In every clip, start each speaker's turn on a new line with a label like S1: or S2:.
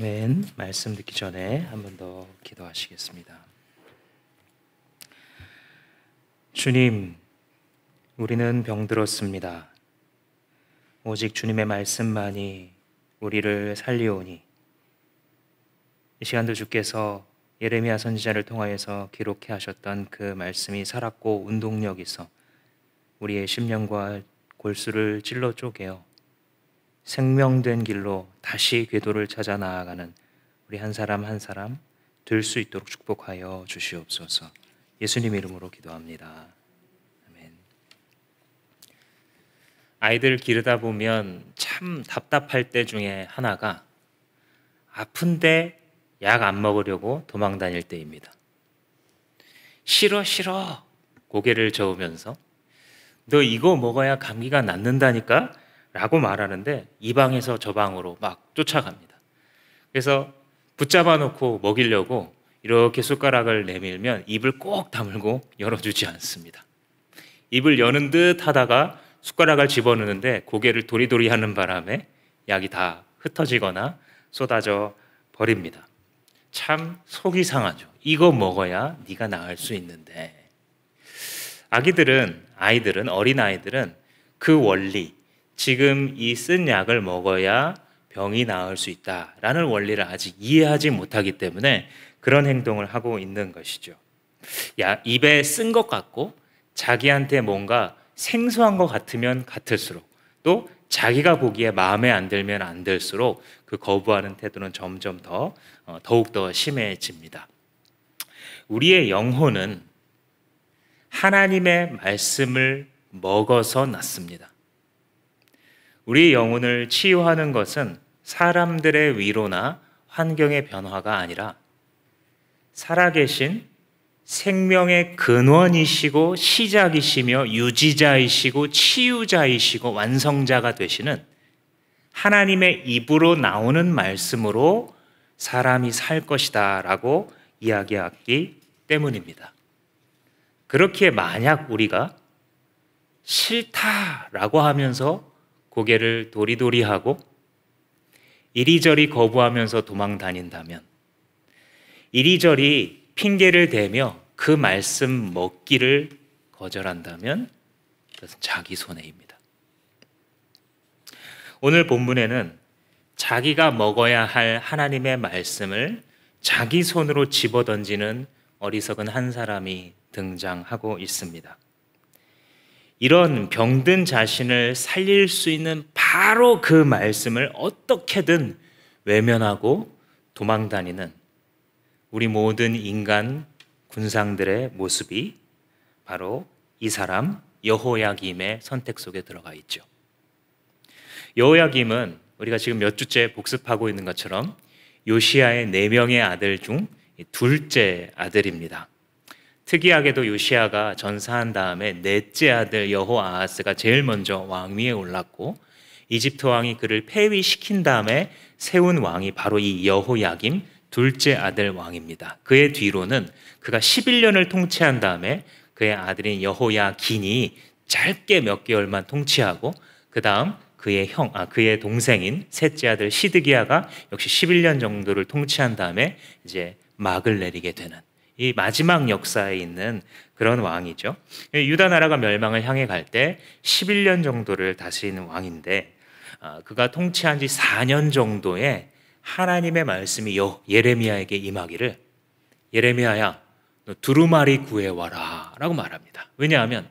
S1: 아멘. 말씀 듣기 전에 한 번 더 기도하시겠습니다. 주님, 우리는 병들었습니다. 오직 주님의 말씀만이 우리를 살리오니, 이 시간도 주께서 예레미야 선지자를 통하여서 기록해 하셨던 그 말씀이 살았고 운동력 있어 우리의 심령과 골수를 찔러 쪼개어 생명된 길로 다시 궤도를 찾아 나아가는 우리 한 사람 한 사람 될 수 있도록 축복하여 주시옵소서. 예수님 이름으로 기도합니다. 아멘. 아이들 기르다 보면 참 답답할 때 중에 하나가 아픈데 약 안 먹으려고 도망 다닐 때입니다. 싫어 싫어 고개를 저으면서 너 이거 먹어야 감기가 낫는다니까? 라고 말하는데 이 방에서 저 방으로 막 쫓아갑니다. 그래서 붙잡아 놓고 먹이려고 이렇게 숟가락을 내밀면 입을 꼭 다물고 열어주지 않습니다. 입을 여는 듯 하다가 숟가락을 집어넣는데 고개를 도리도리 하는 바람에 약이 다 흩어지거나 쏟아져 버립니다. 참 속이 상하죠. 이거 먹어야 네가 나을 수 있는데. 아이들은 어린아이들은 그 원리, 지금 이 쓴 약을 먹어야 병이 나을 수 있다라는 원리를 아직 이해하지 못하기 때문에 그런 행동을 하고 있는 것이죠. 입에 쓴 것 같고 자기한테 뭔가 생소한 것 같으면 같을수록, 또 자기가 보기에 마음에 안 들면 안 들수록 그 거부하는 태도는 점점 더욱더 심해집니다. 우리의 영혼은 하나님의 말씀을 먹어서 낳습니다. 우리의 영혼을 치유하는 것은 사람들의 위로나 환경의 변화가 아니라 살아계신 생명의 근원이시고 시작이시며 유지자이시고 치유자이시고 완성자가 되시는 하나님의 입으로 나오는 말씀으로 사람이 살 것이다 라고 이야기하기 때문입니다. 그렇게 만약 우리가 싫다라고 하면서 고개를 도리도리하고 이리저리 거부하면서 도망 다닌다면, 이리저리 핑계를 대며 그 말씀 먹기를 거절한다면 그것은 자기 손해입니다. 오늘 본문에는 자기가 먹어야 할 하나님의 말씀을 자기 손으로 집어던지는 어리석은 한 사람이 등장하고 있습니다. 이런 병든 자신을 살릴 수 있는 바로 그 말씀을 어떻게든 외면하고 도망다니는 우리 모든 인간 군상들의 모습이 바로 이 사람 여호야김의 선택 속에 들어가 있죠. 여호야김은 우리가 지금 몇 주째 복습하고 있는 것처럼 요시야의 4명의 아들 중 둘째 아들입니다. 특이하게도 요시야가 전사한 다음에 넷째 아들 여호아하스가 제일 먼저 왕위에 올랐고, 이집트 왕이 그를 폐위시킨 다음에 세운 왕이 바로 이 여호야김 둘째 아들 왕입니다. 그의 뒤로는 그가 11년을 통치한 다음에 그의 아들인 여호야긴이 짧게 몇 개월만 통치하고, 그 다음 그의 동생인 셋째 아들 시드기야가 역시 11년 정도를 통치한 다음에 이제 막을 내리게 되는 이 마지막 역사에 있는 그런 왕이죠. 유다 나라가 멸망을 향해 갈 때 11년 정도를 다스리는 왕인데, 그가 통치한 지 4년 정도에 하나님의 말씀이 예레미야에게 임하기를, 예레미야야 너 두루마리 구해와라 라고 말합니다. 왜냐하면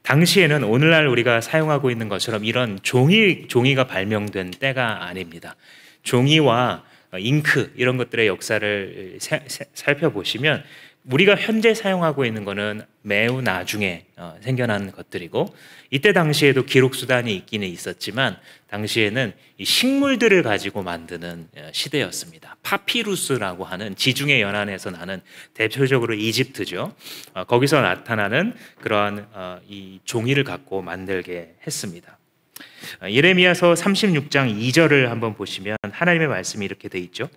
S1: 당시에는 오늘날 우리가 사용하고 있는 것처럼 이런 종이가 발명된 때가 아닙니다. 종이와 잉크 이런 것들의 역사를 살펴보시면 우리가 현재 사용하고 있는 것은 매우 나중에 생겨난 것들이고, 이때 당시에도 기록 수단이 있기는 있었지만 당시에는 이 식물들을 가지고 만드는 시대였습니다. 파피루스라고 하는 지중해 연안에서 나는 대표적으로 이집트죠. 거기서 나타나는 그러한 이 종이를 갖고 만들게 했습니다. 예레미야서 36장 2절을 한번 보시면 하나님의 말씀이 이렇게 돼 있죠.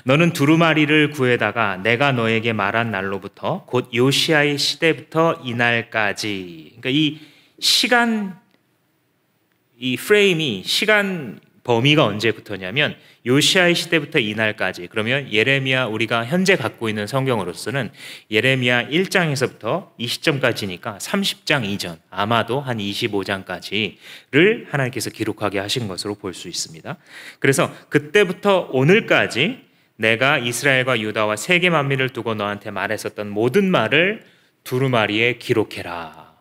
S1: 너는 두루마리를 구해다가 내가 너에게 말한 날로부터 곧 요시야의 시대부터 이날까지, 그러니까 이 시간, 이 프레임이 시간 범위가 언제부터냐면 요시아의 시대부터 이날까지, 그러면 예레미야, 우리가 현재 갖고 있는 성경으로서는 예레미야 1장에서부터 이 시점까지니까 30장 이전, 아마도 한 25장까지를 하나님께서 기록하게 하신 것으로 볼 수 있습니다. 그래서 그때부터 오늘까지 내가 이스라엘과 유다와 세계 만민을 두고 너한테 말했었던 모든 말을 두루마리에 기록해라.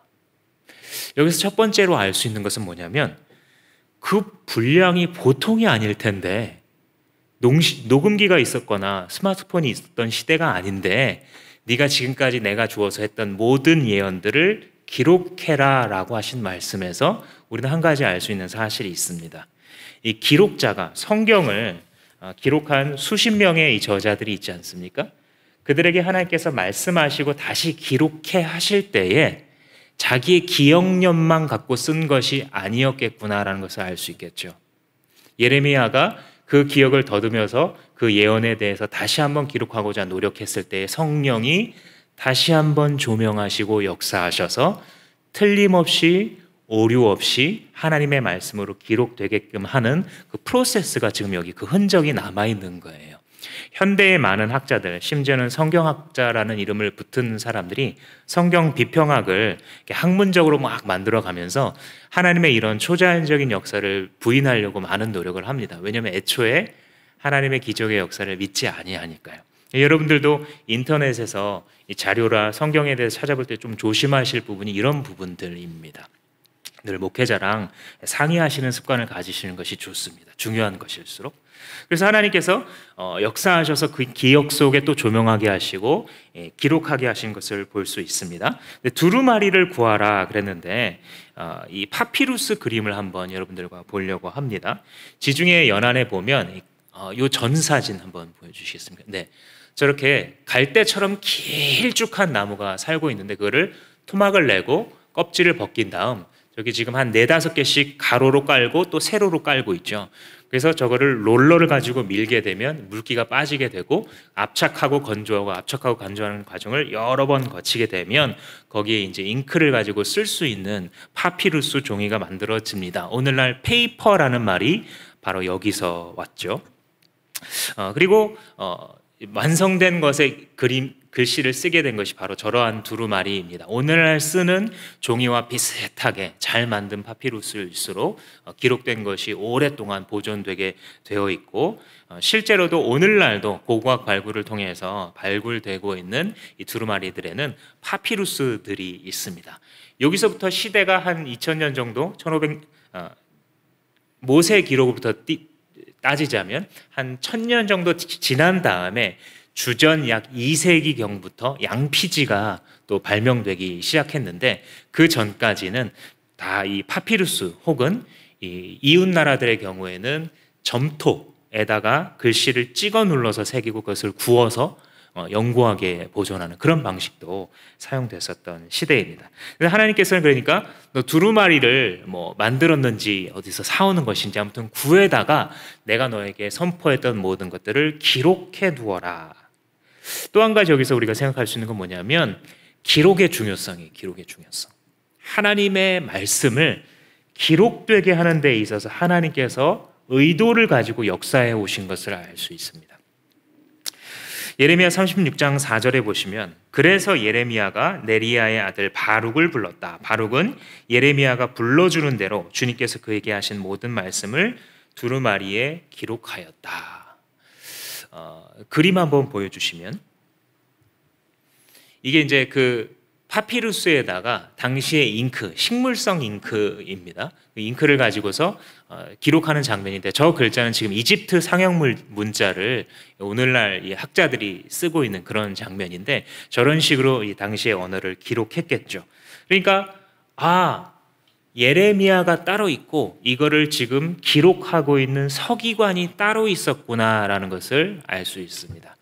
S1: 여기서 첫 번째로 알 수 있는 것은 뭐냐면 그 분량이 보통이 아닐 텐데, 녹음기가 있었거나 스마트폰이 있었던 시대가 아닌데 네가 지금까지 내가 주어서 했던 모든 예언들을 기록해라 라고 하신 말씀에서 우리는 한 가지 알 수 있는 사실이 있습니다. 이 기록자가, 성경을 기록한 수십 명의 이 저자들이 있지 않습니까? 그들에게 하나님께서 말씀하시고 다시 기록해 하실 때에 자기의 기억력만 갖고 쓴 것이 아니었겠구나라는 것을 알 수 있겠죠. 예레미야가 그 기억을 더듬여서 그 예언에 대해서 다시 한번 기록하고자 노력했을 때에 성령이 다시 한번 조명하시고 역사하셔서 틀림없이 오류 없이 하나님의 말씀으로 기록되게끔 하는 그 프로세스가 지금 여기 그 흔적이 남아있는 거예요. 현대의 많은 학자들, 심지어는 성경학자라는 이름을 붙은 사람들이 성경 비평학을 학문적으로 막 만들어가면서 하나님의 이런 초자연적인 역사를 부인하려고 많은 노력을 합니다. 왜냐하면 애초에 하나님의 기적의 역사를 믿지 아니하니까요. 여러분들도 인터넷에서 이 자료라 성경에 대해서 찾아볼 때 좀 조심하실 부분이 이런 부분들입니다. 늘 목회자랑 상의하시는 습관을 가지시는 것이 좋습니다. 중요한 것일수록. 그래서 하나님께서 역사하셔서 그 기억 속에 또 조명하게 하시고 기록하게 하신 것을 볼 수 있습니다. 두루마리를 구하라 그랬는데 이 파피루스 그림을 한번 여러분들과 보려고 합니다. 지중해 연안에 보면 이 전 사진 한번 보여주시겠습니까? 네, 저렇게 갈대처럼 길쭉한 나무가 살고 있는데 그거를 토막을 내고 껍질을 벗긴 다음 저기 지금 한 4-5개씩 가로로 깔고 또 세로로 깔고 있죠. 그래서 저거를 롤러를 가지고 밀게 되면 물기가 빠지게 되고 압착하고 건조하는 과정을 여러 번 거치게 되면 거기에 이제 잉크를 가지고 쓸 수 있는 파피루스 종이가 만들어집니다. 오늘날 페이퍼라는 말이 바로 여기서 왔죠. 그리고 완성된 것에 글씨를 쓰게 된 것이 바로 저러한 두루마리입니다. 오늘날 쓰는 종이와 비슷하게 잘 만든 파피루스일수록 기록된 것이 오랫동안 보존되게 되어 있고 실제로도 오늘날도 고고학 발굴을 통해서 발굴되고 있는 이 두루마리들에는 파피루스들이 있습니다. 여기서부터 시대가 한 2000년 정도, 1500 모세 기록으로부터 따지자면 한 1000년 정도 지난 다음에 주전 약 2세기경부터 양피지가 또 발명되기 시작했는데 그 전까지는 다 이 파피루스 혹은 이 이웃 나라들의 경우에는 점토에다가 글씨를 찍어 눌러서 새기고 그것을 구워서 영구하게 보존하는 그런 방식도 사용됐었던 시대입니다. 하나님께서는 그러니까 너 두루마리를 뭐 만들었는지 어디서 사오는 것인지 아무튼 구해다가 내가 너에게 선포했던 모든 것들을 기록해 두어라. 또 한 가지 여기서 우리가 생각할 수 있는 건 뭐냐면 기록의 중요성이에요. 기록의 중요성. 하나님의 말씀을 기록되게 하는 데 있어서 하나님께서 의도를 가지고 역사해 오신 것을 알 수 있습니다. 예레미야 36장 4절에 보시면 그래서 예레미야가 네리야의 아들 바룩을 불렀다. 바룩은 예레미야가 불러주는 대로 주님께서 그에게 하신 모든 말씀을 두루마리에 기록하였다. 그림 한번 보여주시면 이게 이제 그 파피루스에다가 당시의 잉크, 식물성 잉크입니다. 그 잉크를 가지고서 기록하는 장면인데 저 글자는 지금 이집트 상형 문자를 오늘날 이 학자들이 쓰고 있는 그런 장면인데 저런 식으로 이 당시의 언어를 기록했겠죠. 그러니까 예레미야가 따로 있고 이거를 지금 기록하고 있는 서기관이 따로 있었구나라는 것을 알 수 있습니다.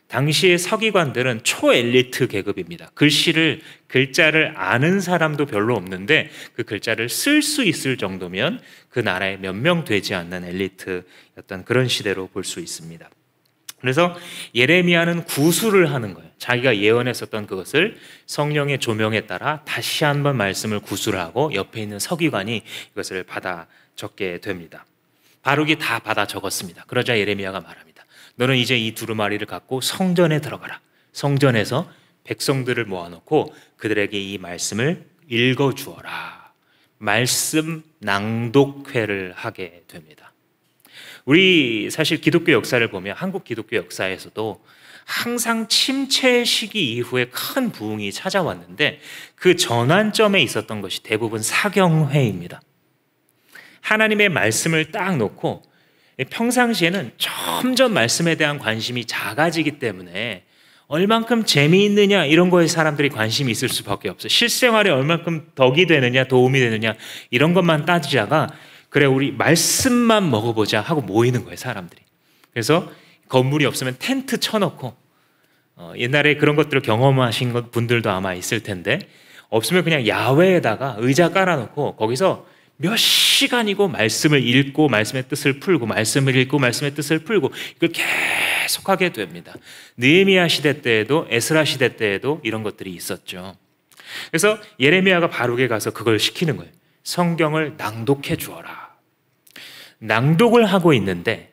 S1: 당시의 서기관들은 초엘리트 계급입니다. 글자를 아는 사람도 별로 없는데 그 글자를 쓸 수 있을 정도면 그 나라에 몇 명 되지 않는 엘리트였던 그런 시대로 볼 수 있습니다. 그래서 예레미야는 구술을 하는 거예요. 자기가 예언했었던 그것을 성령의 조명에 따라 다시 한번 말씀을 구술하고 옆에 있는 서기관이 이것을 받아 적게 됩니다. 바룩이 다 받아 적었습니다. 그러자 예레미야가 말합니다. 너는 이제 이 두루마리를 갖고 성전에 들어가라. 성전에서 백성들을 모아놓고 그들에게 이 말씀을 읽어주어라. 말씀 낭독회를 하게 됩니다. 우리 사실 기독교 역사를 보면 한국 기독교 역사에서도 항상 침체 시기 이후에 큰 부흥이 찾아왔는데 그 전환점에 있었던 것이 대부분 사경회입니다. 하나님의 말씀을 딱 놓고 평상시에는 점점 말씀에 대한 관심이 작아지기 때문에 얼만큼 재미있느냐 이런 거에 사람들이 관심이 있을 수밖에 없어요. 실생활에 얼만큼 덕이 되느냐 도움이 되느냐 이런 것만 따지다가 그래 우리 말씀만 먹어보자 하고 모이는 거예요, 사람들이. 그래서 건물이 없으면 텐트 쳐놓고 옛날에 그런 것들을 경험하신 분들도 아마 있을 텐데 없으면 그냥 야외에다가 의자 깔아놓고 거기서 몇 시간이고 말씀을 읽고 말씀의 뜻을 풀고 말씀을 읽고 말씀의 뜻을 풀고 이걸 계속하게 됩니다. 느헤미야 시대 때에도 에스라 시대 때에도 이런 것들이 있었죠. 그래서 예레미야가 바룩에 가서 그걸 시키는 거예요. 성경을 낭독해 주어라. 낭독을 하고 있는데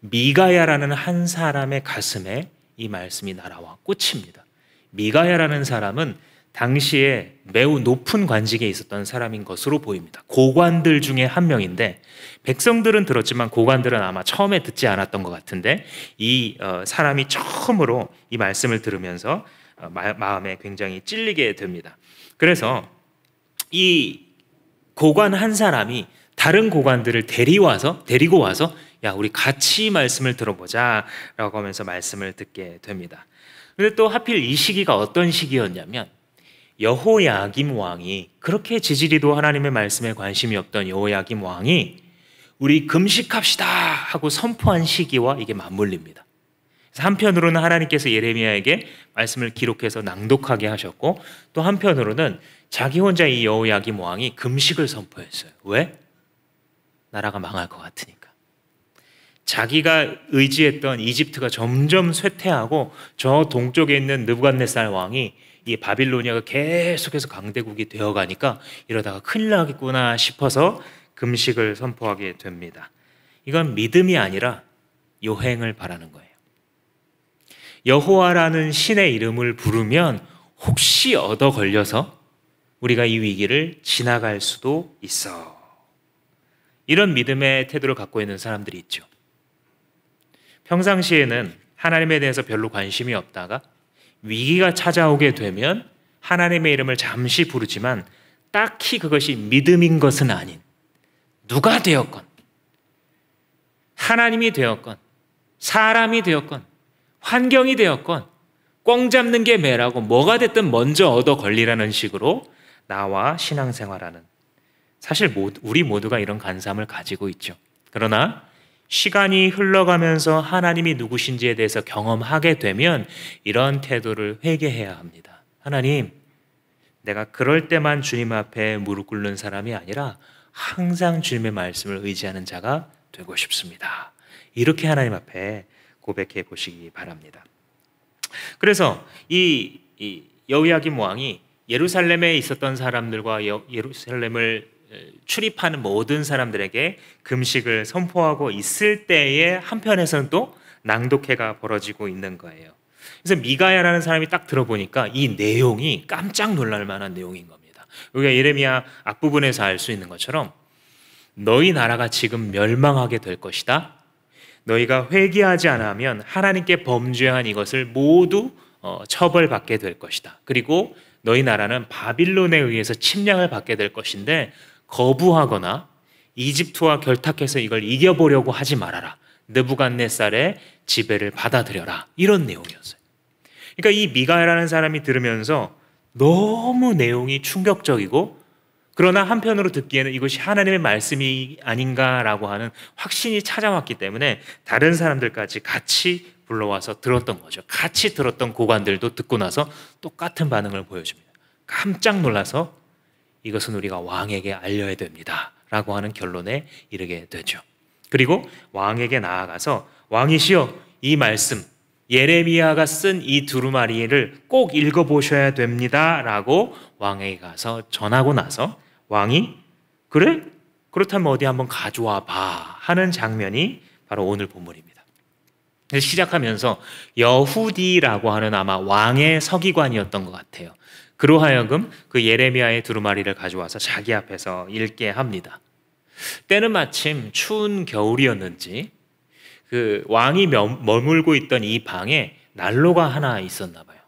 S1: 미가야라는 한 사람의 가슴에 이 말씀이 날아와 꽂힙니다. 미가야라는 사람은 당시에 매우 높은 관직에 있었던 사람인 것으로 보입니다. 고관들 중에 한 명인데 백성들은 들었지만 고관들은 아마 처음에 듣지 않았던 것 같은데 이 사람이 처음으로 이 말씀을 들으면서 마음에 굉장히 찔리게 됩니다. 그래서 이 고관 한 사람이 다른 고관들을 데리고 와서 야 우리 같이 말씀을 들어보자 라고 하면서 말씀을 듣게 됩니다. 근데 또 하필 이 시기가 어떤 시기였냐면 여호야김 왕이 그렇게 지지리도 하나님의 말씀에 관심이 없던 여호야김 왕이 우리 금식합시다 하고 선포한 시기와 이게 맞물립니다. 그래서 한편으로는 하나님께서 예레미야에게 말씀을 기록해서 낭독하게 하셨고 또 한편으로는 자기 혼자 이 여호야김 왕이 금식을 선포했어요. 왜? 나라가 망할 것 같으니까. 자기가 의지했던 이집트가 점점 쇠퇴하고 저 동쪽에 있는 느부갓네살 왕이 이 바빌로니아가 계속해서 강대국이 되어가니까 이러다가 큰일 나겠구나 싶어서 금식을 선포하게 됩니다. 이건 믿음이 아니라 요행을 바라는 거예요. 여호와라는 신의 이름을 부르면 혹시 얻어 걸려서 우리가 이 위기를 지나갈 수도 있어. 이런 믿음의 태도를 갖고 있는 사람들이 있죠. 평상시에는 하나님에 대해서 별로 관심이 없다가 위기가 찾아오게 되면 하나님의 이름을 잠시 부르지만 딱히 그것이 믿음인 것은 아닌 누가 되었건 하나님이 되었건 사람이 되었건 환경이 되었건 꽝 잡는 게 매라고 뭐가 됐든 먼저 얻어 걸리라는 식으로 나와 신앙생활하는 사실 우리 모두가 이런 간삼을 가지고 있죠. 그러나 시간이 흘러가면서 하나님이 누구신지에 대해서 경험하게 되면 이런 태도를 회개해야 합니다. 하나님, 내가 그럴 때만 주님 앞에 무릎 꿇는 사람이 아니라 항상 주님의 말씀을 의지하는 자가 되고 싶습니다. 이렇게 하나님 앞에 고백해 보시기 바랍니다. 그래서 이 여호야김 왕이 예루살렘에 있었던 사람들과 예루살렘을 출입하는 모든 사람들에게 금식을 선포하고 있을 때에 한편에서는 또 낭독회가 벌어지고 있는 거예요. 그래서 미가야라는 사람이 딱 들어보니까 이 내용이 깜짝 놀랄 만한 내용인 겁니다. 우리가 예레미야 앞부분에서 알 수 있는 것처럼 너희 나라가 지금 멸망하게 될 것이다. 너희가 회개하지 않으면 하나님께 범죄한 이것을 모두 처벌받게 될 것이다. 그리고 너희 나라는 바빌론에 의해서 침략을 받게 될 것인데 거부하거나 이집트와 결탁해서 이걸 이겨보려고 하지 말아라. 느부갓네살의 지배를 받아들여라. 이런 내용이었어요. 그러니까 이 미가야라는 사람이 들으면서 너무 내용이 충격적이고 그러나 한편으로 듣기에는 이것이 하나님의 말씀이 아닌가라고 하는 확신이 찾아왔기 때문에 다른 사람들까지 같이 불러와서 들었던 거죠. 같이 들었던 고관들도 듣고 나서 똑같은 반응을 보여줍니다. 깜짝 놀라서 이것은 우리가 왕에게 알려야 됩니다 라고 하는 결론에 이르게 되죠. 그리고 왕에게 나아가서 왕이시여 이 말씀 예레미야가 쓴 이 두루마리를 꼭 읽어보셔야 됩니다 라고 왕에게 가서 전하고 나서 왕이 그래? 그렇다면 어디 한번 가져와 봐 하는 장면이 바로 오늘 본문입니다. 시작하면서 여후디라고 하는 아마 왕의 서기관이었던 것 같아요. 그로 하여금 그 예레미야의 두루마리를 가져와서 자기 앞에서 읽게 합니다. 때는 마침 추운 겨울이었는지 그 왕이 머물고 있던 이 방에 난로가 하나 있었나 봐요.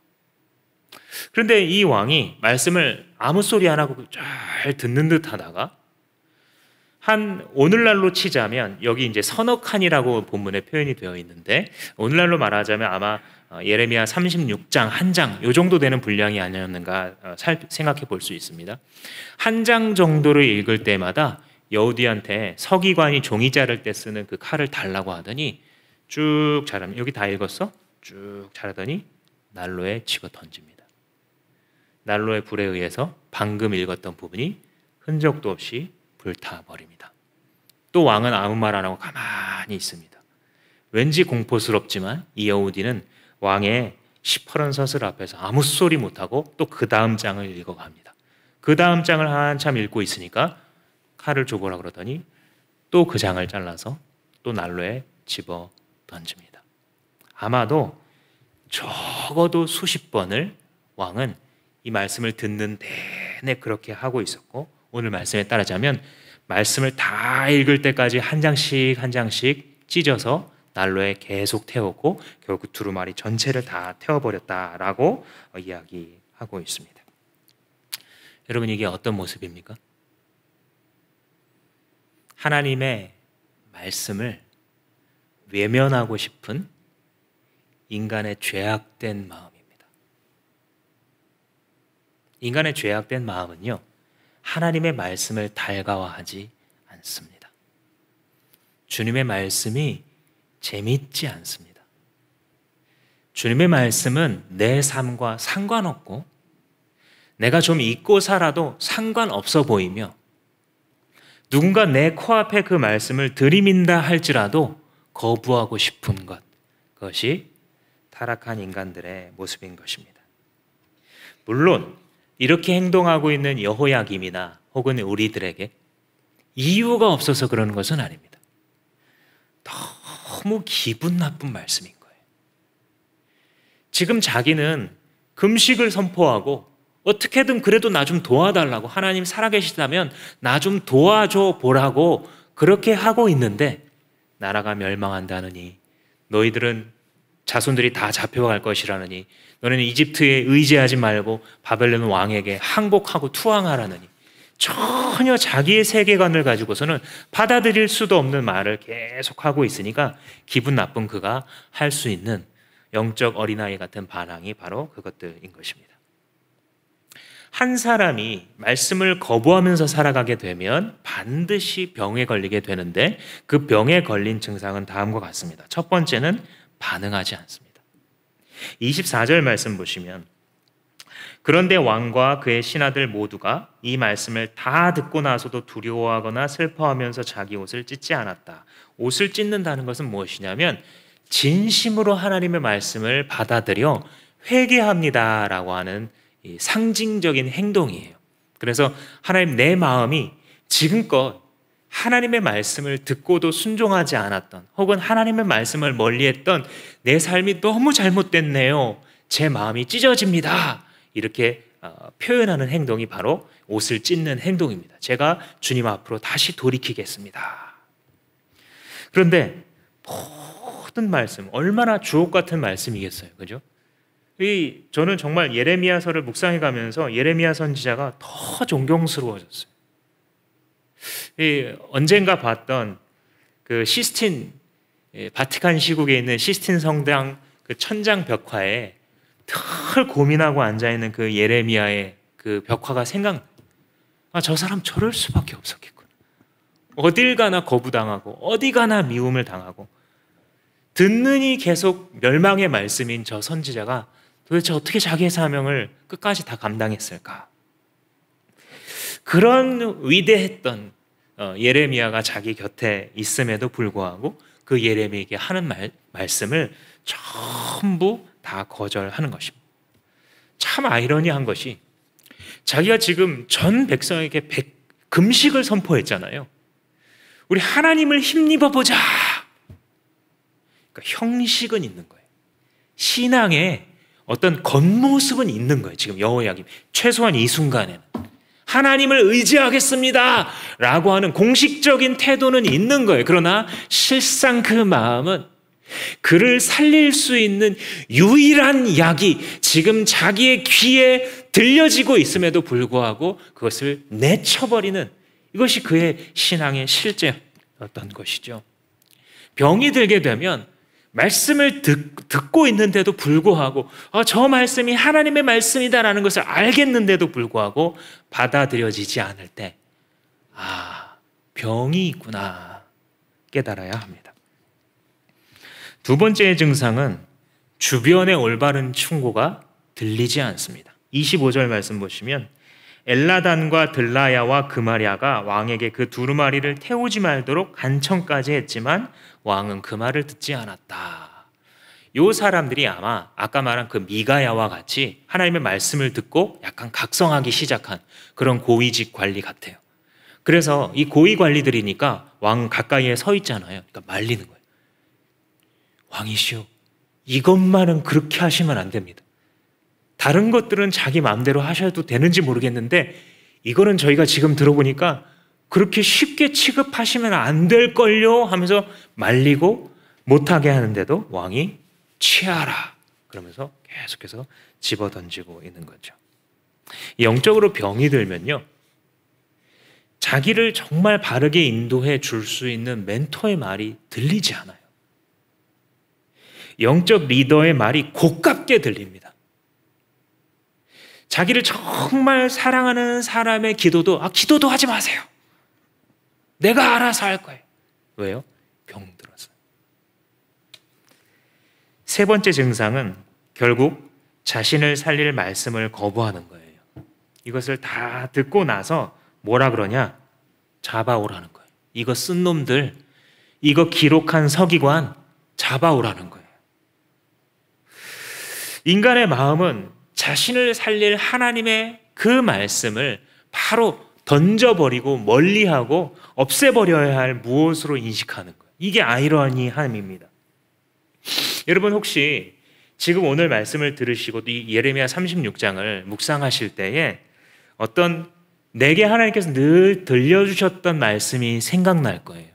S1: 그런데 이 왕이 말씀을 아무 소리 안 하고 잘 듣는 듯 하다가 한 오늘날로 치자면 여기 이제 서너 칸이라고 본문에 표현이 되어 있는데 오늘날로 말하자면 아마 예레미야 36장 한 장 요 정도 되는 분량이 아니었는가 생각해 볼 수 있습니다. 한 장 정도를 읽을 때마다 여우디한테 서기관이 종이 자를 때 쓰는 그 칼을 달라고 하더니 쭉 자르면 여기 다 읽었어? 쭉 자르더니 난로에 집어 던집니다. 난로의 불에 의해서 방금 읽었던 부분이 흔적도 없이 불타버립니다. 또 왕은 아무 말 안 하고 가만히 있습니다. 왠지 공포스럽지만 이 여우디는 왕의 시퍼런 서술 앞에서 아무 소리 못하고 또 그 다음 장을 읽어갑니다. 그 다음 장을 한참 읽고 있으니까 칼을 줘보라 그러더니 또 그 장을 잘라서 또 난로에 집어 던집니다. 아마도 적어도 수십 번을 왕은 이 말씀을 듣는 내내 그렇게 하고 있었고 오늘 말씀에 따르자면 말씀을 다 읽을 때까지 한 장씩 한 장씩 찢어서 난로에 계속 태웠고 결국 두루마리 전체를 다 태워버렸다라고 이야기하고 있습니다. 여러분 이게 어떤 모습입니까? 하나님의 말씀을 외면하고 싶은 인간의 죄악된 마음입니다. 인간의 죄악된 마음은요 하나님의 말씀을 달가워하지 않습니다. 주님의 말씀이 재밌지 않습니다. 주님의 말씀은 내 삶과 상관없고 내가 좀 잊고 살아도 상관없어 보이며 누군가 내 코앞에 그 말씀을 들이민다 할지라도 거부하고 싶은 것, 그것이 타락한 인간들의 모습인 것입니다. 물론 이렇게 행동하고 있는 여호야김이나 혹은 우리들에게 이유가 없어서 그러는 것은 아닙니다. 너무 기분 나쁜 말씀인 거예요. 지금 자기는 금식을 선포하고 어떻게든 그래도 나 좀 도와달라고 하나님 살아계시다면 나 좀 도와줘 보라고 그렇게 하고 있는데 나라가 멸망한다느니 너희들은 자손들이 다 잡혀갈 것이라느니 너네는 이집트에 의지하지 말고 바벨론 왕에게 항복하고 투항하라느니 전혀 자기의 세계관을 가지고서는 받아들일 수도 없는 말을 계속하고 있으니까 기분 나쁜 그가 할 수 있는 영적 어린아이 같은 반항이 바로 그것들인 것입니다. 한 사람이 말씀을 거부하면서 살아가게 되면 반드시 병에 걸리게 되는데 그 병에 걸린 증상은 다음과 같습니다. 첫 번째는 반응하지 않습니다. 24절 말씀 보시면 그런데 왕과 그의 신하들 모두가 이 말씀을 다 듣고 나서도 두려워하거나 슬퍼하면서 자기 옷을 찢지 않았다. 옷을 찢는다는 것은 무엇이냐면 진심으로 하나님의 말씀을 받아들여 회개합니다라고 하는 이 상징적인 행동이에요. 그래서 하나님 내 마음이 지금껏 하나님의 말씀을 듣고도 순종하지 않았던 혹은 하나님의 말씀을 멀리했던 내 삶이 너무 잘못됐네요. 제 마음이 찢어집니다. 이렇게 표현하는 행동이 바로 옷을 찢는 행동입니다. 제가 주님 앞으로 다시 돌이키겠습니다. 그런데 모든 말씀 얼마나 주옥 같은 말씀이겠어요. 그죠? 저는 정말 예레미야서를 묵상해 가면서 예레미야 선지자가 더 존경스러워졌어요. 언젠가 봤던 그 시스틴 바티칸 시국에 있는 시스틴 성당 그 천장 벽화에 늘 고민하고 앉아 있는 그 예레미야의 그 벽화가 생각나요. 저 사람 저럴 수밖에 없었겠구나. 어딜 가나 거부당하고 어디 가나 미움을 당하고 듣느니 계속 멸망의 말씀인 저 선지자가 도대체 어떻게 자기의 사명을 끝까지 다 감당했을까? 그런 위대했던 예레미야가 자기 곁에 있음에도 불구하고 그 예레미야에게 하는 말씀을 전부 다 거절하는 것입니다. 참 아이러니한 것이 자기가 지금 전 백성에게 금식을 선포했잖아요. 우리 하나님을 힘입어 보자. 그러니까 형식은 있는 거예요. 신앙에 어떤 겉모습은 있는 거예요. 지금 여호야김 최소한 이 순간에는 하나님을 의지하겠습니다 라고 하는 공식적인 태도는 있는 거예요. 그러나 실상 그 마음은 그를 살릴 수 있는 유일한 약이 지금 자기의 귀에 들려지고 있음에도 불구하고 그것을 내쳐버리는, 이것이 그의 신앙의 실제였던 것이죠. 병이 들게 되면 말씀을 듣고 있는데도 불구하고 저 말씀이 하나님의 말씀이다라는 것을 알겠는데도 불구하고 받아들여지지 않을 때 병이 있구나 깨달아야 합니다. 두 번째의 증상은 주변의 올바른 충고가 들리지 않습니다. 25절 말씀 보시면 엘라단과 들라야와 그마랴가 왕에게 그 두루마리를 태우지 말도록 간청까지 했지만 왕은 그 말을 듣지 않았다. 이 사람들이 아마 아까 말한 그 미가야와 같이 하나님의 말씀을 듣고 약간 각성하기 시작한 그런 고위직 관리 같아요. 그래서 이 고위 관리들이니까 왕 가까이에 서 있잖아요. 그러니까 말리는 거예요. 왕이시오, 이것만은 그렇게 하시면 안 됩니다. 다른 것들은 자기 마음대로 하셔도 되는지 모르겠는데 이거는 저희가 지금 들어보니까 그렇게 쉽게 취급하시면 안 될걸요 하면서 말리고 못하게 하는데도 왕이 취하라 그러면서 계속해서 집어던지고 있는 거죠. 영적으로 병이 들면요, 자기를 정말 바르게 인도해 줄 수 있는 멘토의 말이 들리지 않아요. 영적 리더의 말이 고깝게 들립니다. 자기를 정말 사랑하는 사람의 기도도 기도도 하지 마세요. 내가 알아서 할 거예요. 왜요? 병들어서. 세 번째 증상은 결국 자신을 살릴 말씀을 거부하는 거예요. 이것을 다 듣고 나서 뭐라 그러냐? 잡아오라는 거예요. 이거 쓴 놈들, 이거 기록한 서기관 잡아오라는 거예요. 인간의 마음은 자신을 살릴 하나님의 그 말씀을 바로 던져버리고 멀리하고 없애버려야 할 무엇으로 인식하는 거예요. 이게 아이러니함입니다. 여러분 혹시 지금 오늘 말씀을 들으시고 이 예레미야 36장을 묵상하실 때에 어떤 내게 하나님께서 늘 들려주셨던 말씀이 생각날 거예요.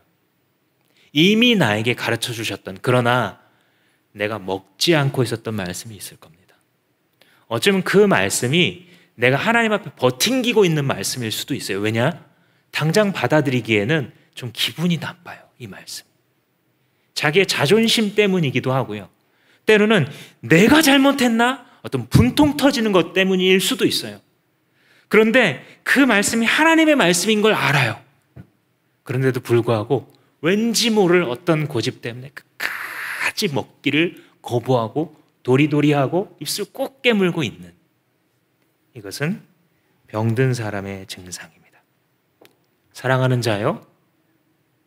S1: 이미 나에게 가르쳐 주셨던, 그러나 내가 먹지 않고 있었던 말씀이 있을 겁니다. 어쩌면 그 말씀이 내가 하나님 앞에 버팅기고 있는 말씀일 수도 있어요. 왜냐? 당장 받아들이기에는 좀 기분이 나빠요. 이 말씀. 자기의 자존심 때문이기도 하고요. 때로는 내가 잘못했나? 어떤 분통 터지는 것 때문일 수도 있어요. 그런데 그 말씀이 하나님의 말씀인 걸 알아요. 그런데도 불구하고 왠지 모를 어떤 고집 때문에 끝까지 먹기를 거부하고 도리도리하고 입술 꼭 깨물고 있는, 이것은 병든 사람의 증상입니다. 사랑하는 자요,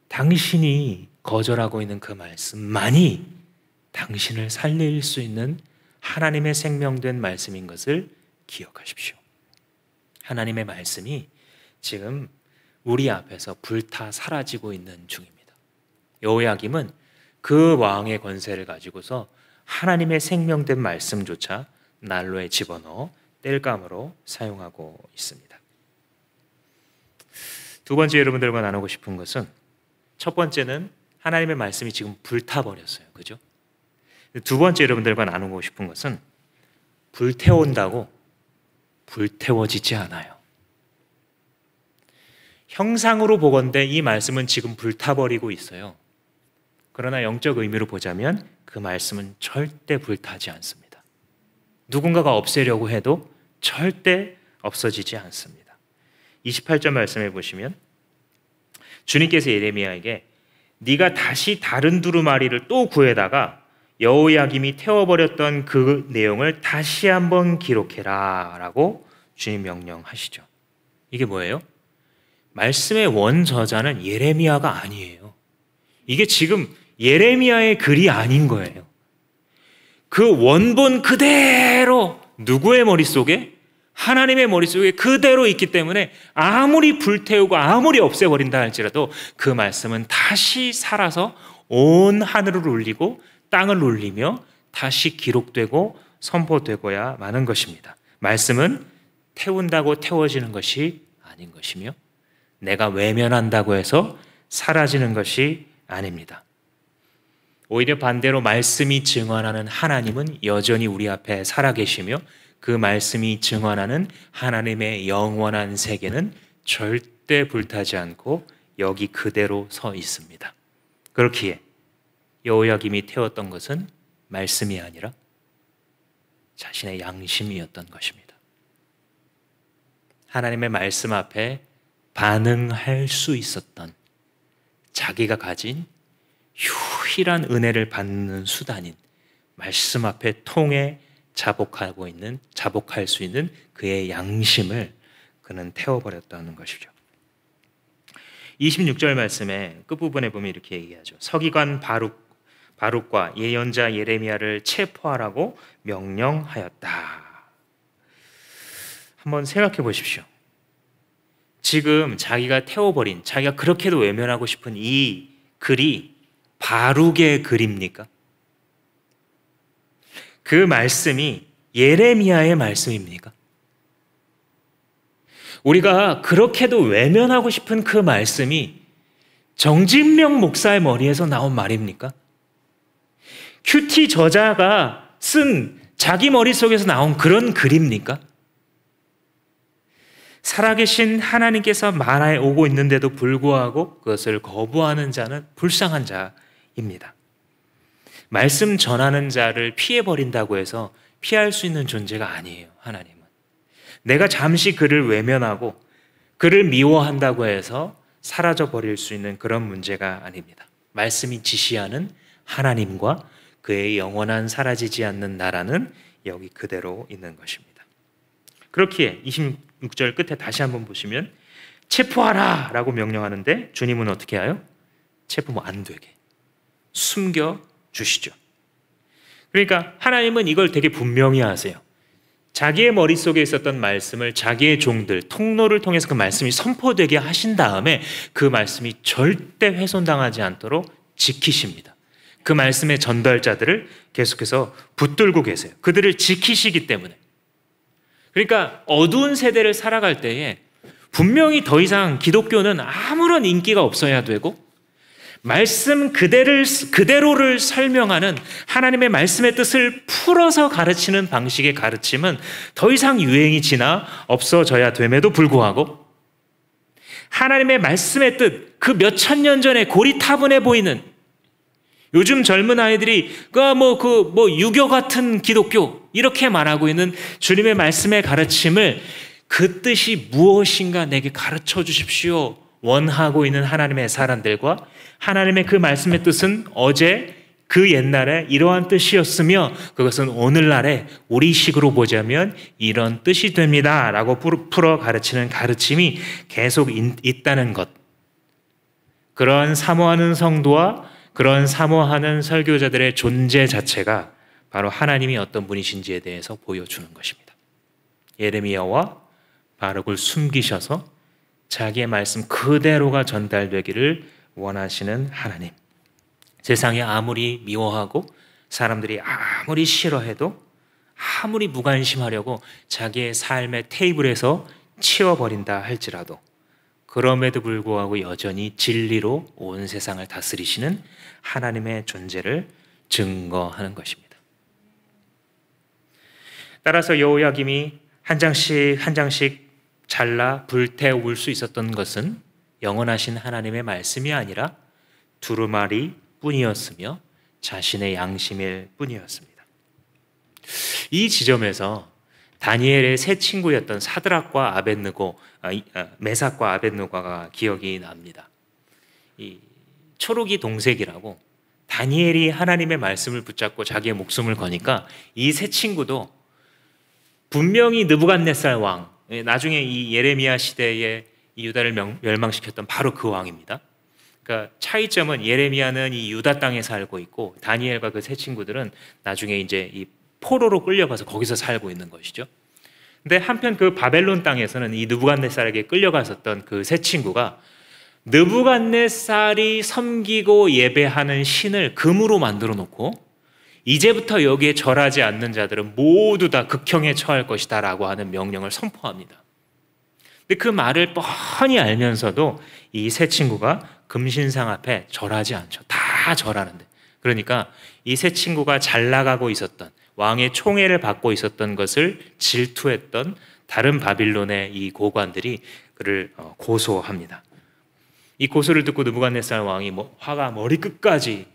S1: 당신이 거절하고 있는 그 말씀만이 당신을 살릴 수 있는 하나님의 생명된 말씀인 것을 기억하십시오. 하나님의 말씀이 지금 우리 앞에서 불타 사라지고 있는 중입니다. 여호야김은 그 왕의 권세를 가지고서 하나님의 생명된 말씀조차 난로에 집어넣어 땔감으로 사용하고 있습니다. 두 번째 여러분들과 나누고 싶은 것은, 첫 번째는 하나님의 말씀이 지금 불타버렸어요. 그죠? 두 번째 여러분들과 나누고 싶은 것은 불태운다고 불태워지지 않아요. 형상으로 보건대 이 말씀은 지금 불타버리고 있어요. 그러나 영적 의미로 보자면 그 말씀은 절대 불타지 않습니다. 누군가가 없애려고 해도 절대 없어지지 않습니다. 28절 말씀해 보시면 주님께서 예레미야에게 네가 다시 다른 두루마리를 또 구해다가 여호야김이 태워버렸던 그 내용을 다시 한번 기록해라 라고 주님 명령하시죠. 이게 뭐예요? 말씀의 원저자는 예레미야가 아니에요. 이게 지금 예레미야의 글이 아닌 거예요. 그 원본 그대로 누구의 머릿속에? 하나님의 머릿속에 그대로 있기 때문에 아무리 불태우고 아무리 없애버린다 할지라도 그 말씀은 다시 살아서 온 하늘을 울리고 땅을 울리며 다시 기록되고 선포되고야 마는 것입니다. 말씀은 태운다고 태워지는 것이 아닌 것이며 내가 외면한다고 해서 사라지는 것이 아닙니다. 오히려 반대로 말씀이 증언하는 하나님은 여전히 우리 앞에 살아계시며 그 말씀이 증언하는 하나님의 영원한 세계는 절대 불타지 않고 여기 그대로 서 있습니다. 그렇기에 여호야김이 태웠던 것은 말씀이 아니라 자신의 양심이었던 것입니다. 하나님의 말씀 앞에 반응할 수 있었던 자기가 가진 유일한 은혜를 받는 수단인 말씀 앞에 통해 자복할 수 있는 그의 양심을 그는 태워버렸다는 것이죠. 26절 말씀의 끝부분에 보면 이렇게 얘기하죠. 서기관 바룩과 예언자 예레미야를 체포하라고 명령하였다. 한번 생각해 보십시오. 지금 자기가 태워버린, 자기가 그렇게도 외면하고 싶은 이 글이 바룩의 글입니까? 그 말씀이 예레미야의 말씀입니까? 우리가 그렇게도 외면하고 싶은 그 말씀이 정진명 목사의 머리에서 나온 말입니까? 큐티 저자가 쓴 자기 머릿속에서 나온 그런 글입니까? 살아계신 하나님께서 말하에 오고 있는데도 불구하고 그것을 거부하는 자는 불쌍한 자입니다. 말씀 전하는 자를 피해버린다고 해서 피할 수 있는 존재가 아니에요. 하나님은 내가 잠시 그를 외면하고 그를 미워한다고 해서 사라져버릴 수 있는 그런 문제가 아닙니다. 말씀이 지시하는 하나님과 그의 영원한 사라지지 않는 나라는 여기 그대로 있는 것입니다. 그렇기에 26절 끝에 다시 한번 보시면 체포하라 라고 명령하는데 주님은 어떻게 해요? 체포하면 안 되게 숨겨 주시죠. 그러니까 하나님은 이걸 되게 분명히 하세요. 자기의 머릿속에 있었던 말씀을 자기의 종들, 통로를 통해서 그 말씀이 선포되게 하신 다음에 그 말씀이 절대 훼손당하지 않도록 지키십니다. 그 말씀의 전달자들을 계속해서 붙들고 계세요. 그들을 지키시기 때문에. 그러니까 어두운 세대를 살아갈 때에 분명히 더 이상 기독교는 아무런 인기가 없어야 되고 말씀 그대로를 설명하는 하나님의 말씀의 뜻을 풀어서 가르치는 방식의 가르침은 더 이상 유행이 지나 없어져야 됨에도 불구하고 하나님의 말씀의 뜻, 그 몇천 년 전에 고리타분해 보이는 요즘 젊은 아이들이 유교 같은 기독교 이렇게 말하고 있는 주님의 말씀의 가르침을 그 뜻이 무엇인가 내게 가르쳐 주십시오 원하고 있는 하나님의 사람들과 하나님의 그 말씀의 뜻은 어제 그 옛날에 이러한 뜻이었으며 그것은 오늘날에 우리식으로 보자면 이런 뜻이 됩니다 라고 풀어 가르치는 가르침이 계속 있다는 것. 그러한 사모하는 성도와 그런 사모하는 설교자들의 존재 자체가 바로 하나님이 어떤 분이신지에 대해서 보여주는 것입니다. 예레미야와 바룩을 숨기셔서 자기의 말씀 그대로가 전달되기를 원하시는 하나님. 세상에 아무리 미워하고 사람들이 아무리 싫어해도 아무리 무관심하려고 자기의 삶의 테이블에서 치워버린다 할지라도 그럼에도 불구하고 여전히 진리로 온 세상을 다스리시는 하나님의 존재를 증거하는 것입니다. 따라서 여호야김이 한 장씩 한 장씩 잘라 불태울 수 있었던 것은 영원하신 하나님의 말씀이 아니라 두루마리 뿐이었으며 자신의 양심일 뿐이었습니다. 이 지점에서 다니엘의 세 친구였던 사드락과 아벳느고, 메삭과 아벳느고가 기억이 납니다. 이 초록이 동색이라고 다니엘이 하나님의 말씀을 붙잡고 자기의 목숨을 거니까 이 세 친구도 분명히 느부갓네살 왕, 나중에 이 예레미야 시대에 이 유다를 멸망시켰던 바로 그 왕입니다. 그러니까 차이점은 예레미야는 이 유다 땅에 살고 있고 다니엘과 그 세 친구들은 나중에 이제 이 포로로 끌려가서 거기서 살고 있는 것이죠. 근데 한편 그 바벨론 땅에서는 이 느부갓네살에게 끌려갔었던 그 세 친구가 느부갓네살이 섬기고 예배하는 신을 금으로 만들어 놓고 이제부터 여기에 절하지 않는 자들은 모두 다 극형에 처할 것이다 라고 하는 명령을 선포합니다. 근데 그 말을 뻔히 알면서도 이 세 친구가 금신상 앞에 절하지 않죠. 다 절하는데. 그러니까 이 세 친구가 잘 나가고 있었던, 왕의 총애를 받고 있었던 것을 질투했던 다른 바빌론의 이 고관들이 그를 고소합니다. 이 고소를 듣고 느부갓네살 왕이 화가 머리끝까지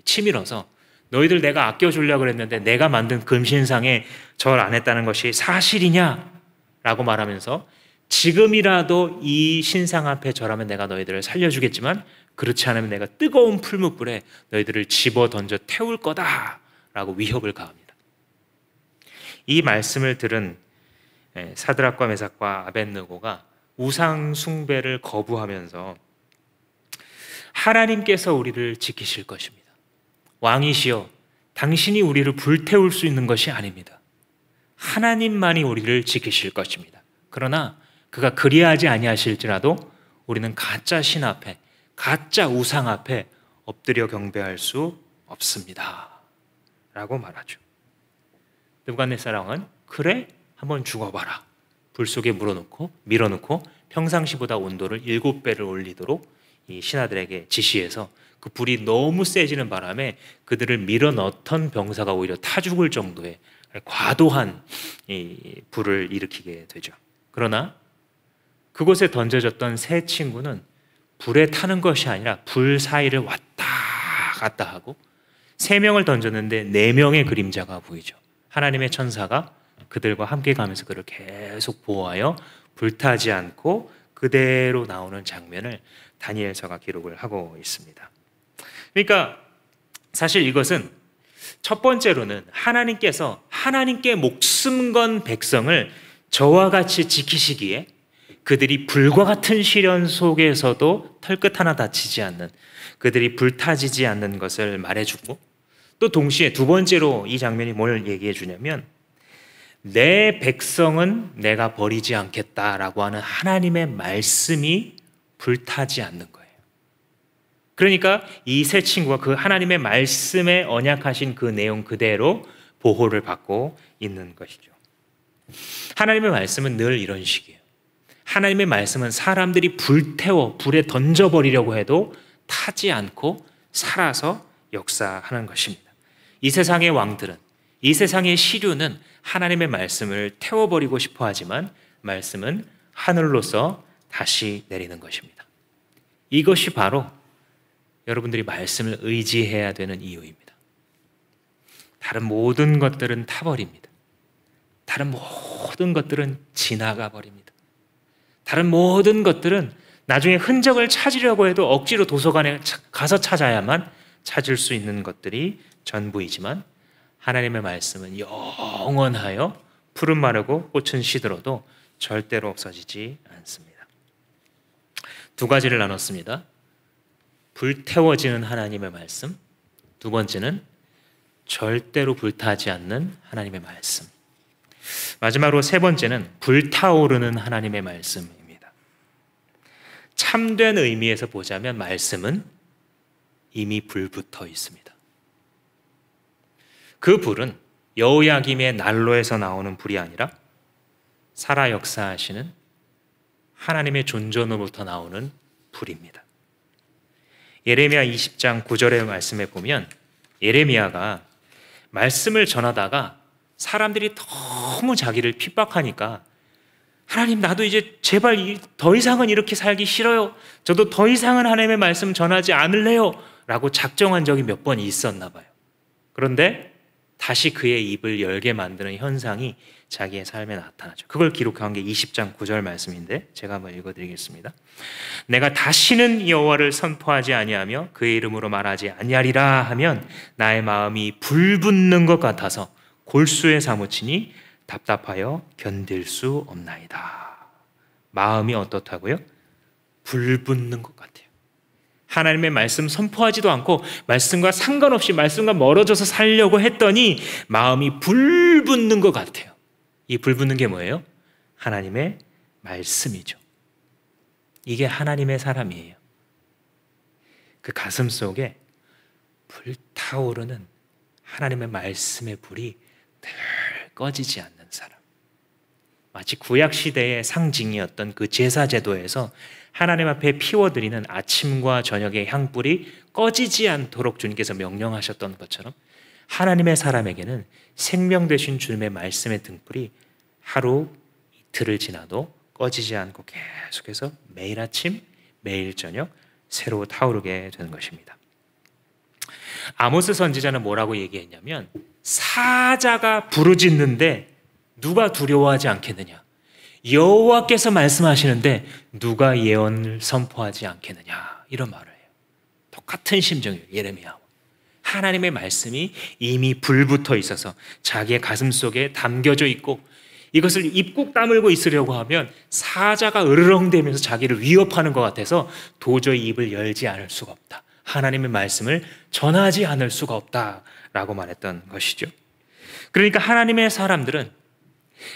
S1: 치밀어서 너희들 내가 아껴주려고 그랬는데 내가 만든 금신상에 절 안 했다는 것이 사실이냐? 라고 말하면서 지금이라도 이 신상 앞에 절하면 내가 너희들을 살려주겠지만 그렇지 않으면 내가 뜨거운 풀무불에 너희들을 집어 던져 태울 거다 라고 위협을 가합니다. 이 말씀을 들은 사드락과 메삭과 아벳느고가 우상 숭배를 거부하면서 하나님께서 우리를 지키실 것입니다. 왕이시여, 당신이 우리를 불태울 수 있는 것이 아닙니다. 하나님만이 우리를 지키실 것입니다. 그러나 그가 그리하지 아니하실지라도 우리는 가짜 신 앞에, 가짜 우상 앞에 엎드려 경배할 수 없습니다 라고 말하죠. 느부갓네살 왕은 그래? 한번 죽어봐라. 불 속에 밀어넣고 평상시보다 온도를 7배를 올리도록 이 신하들에게 지시해서 그 불이 너무 세지는 바람에 그들을 밀어넣던 병사가 오히려 타 죽을 정도의 과도한 이 불을 일으키게 되죠. 그러나 그곳에 던져졌던 세 친구는 불에 타는 것이 아니라 불 사이를 왔다 갔다 하고 3명을 던졌는데 4명의 그림자가 보이죠. 하나님의 천사가 그들과 함께 가면서 그를 계속 보호하여 불타지 않고 그대로 나오는 장면을 다니엘서가 기록을 하고 있습니다. 그러니까 사실 이것은 첫 번째로는 하나님께서 하나님께 목숨 건 백성을 저와 같이 지키시기에 그들이 불과 같은 시련 속에서도 털끝 하나 다치지 않는, 그들이 불타지지 않는 것을 말해주고, 또 동시에 두 번째로 이 장면이 뭘 얘기해 주냐면 내 백성은 내가 버리지 않겠다라고 하는 하나님의 말씀이 불타지 않는 거예요. 그러니까 이 세 친구가 그 하나님의 말씀에 언약하신 그 내용 그대로 보호를 받고 있는 것이죠. 하나님의 말씀은 늘 이런 식이에요. 하나님의 말씀은 사람들이 불태워 불에 던져버리려고 해도 타지 않고 살아서 역사하는 것입니다. 이 세상의 왕들은, 이 세상의 시류는 하나님의 말씀을 태워버리고 싶어 하지만 말씀은 하늘로서 다시 내리는 것입니다. 이것이 바로 여러분들이 말씀을 의지해야 되는 이유입니다. 다른 모든 것들은 타버립니다. 다른 모든 것들은 지나가 버립니다. 다른 모든 것들은 나중에 흔적을 찾으려고 해도 억지로 도서관에 가서 찾아야만 찾을 수 있는 것들이 전부이지만 하나님의 말씀은 영원하여 푸른 마르고 꽃은 시들어도 절대로 없어지지 않습니다. 두 가지를 나눴습니다. 불태워지는 하나님의 말씀, 두 번째는 절대로 불타지 않는 하나님의 말씀, 마지막으로 세 번째는 불타오르는 하나님의 말씀입니다. 참된 의미에서 보자면 말씀은 이미 불붙어 있습니다. 그 불은 여호야김의 난로에서 나오는 불이 아니라 살아 역사하시는 하나님의 존전으로부터 나오는 불입니다. 예레미야 20장 9절의 말씀에 보면 예레미야가 말씀을 전하다가 사람들이 너무 자기를 핍박하니까 하나님, 나도 이제 제발 더 이상은 이렇게 살기 싫어요. 저도 더 이상은 하나님의 말씀 전하지 않을래요 라고 작정한 적이 몇 번 있었나 봐요. 그런데 다시 그의 입을 열게 만드는 현상이 자기의 삶에 나타나죠. 그걸 기록한 게 20장 9절 말씀인데 제가 한번 읽어드리겠습니다. 내가 다시는 여호와를 선포하지 아니하며 그의 이름으로 말하지 아니하리라 하면 나의 마음이 불붙는 것 같아서 골수에 사무치니 답답하여 견딜 수 없나이다. 마음이 어떻다고요? 불붙는 것 같아요. 하나님의 말씀 선포하지도 않고 말씀과 상관없이 말씀과 멀어져서 살려고 했더니 마음이 불붙는 것 같아요. 이 불 붙는 게 뭐예요? 하나님의 말씀이죠. 이게 하나님의 사람이에요. 그 가슴 속에 불타오르는 하나님의 말씀의 불이 늘 꺼지지 않는 사람. 마치 구약시대의 상징이었던 그 제사제도에서 하나님 앞에 피워드리는 아침과 저녁의 향불이 꺼지지 않도록 주님께서 명령하셨던 것처럼 하나님의 사람에게는 생명 되신 주님의 말씀의 등불이 하루 이틀을 지나도 꺼지지 않고 계속해서 매일 아침 매일 저녁 새로 타오르게 되는 것입니다. 아모스 선지자는 뭐라고 얘기했냐면 사자가 부르짖는데 누가 두려워하지 않겠느냐, 여호와께서 말씀하시는데 누가 예언을 선포하지 않겠느냐, 이런 말을 해요. 똑같은 심정이에요. 예레미야와 하나님의 말씀이 이미 불붙어 있어서 자기의 가슴 속에 담겨져 있고 이것을 입국 다물고 있으려고 하면 사자가 으르렁대면서 자기를 위협하는 것 같아서 도저히 입을 열지 않을 수가 없다. 하나님의 말씀을 전하지 않을 수가 없다라고 말했던 것이죠. 그러니까 하나님의 사람들은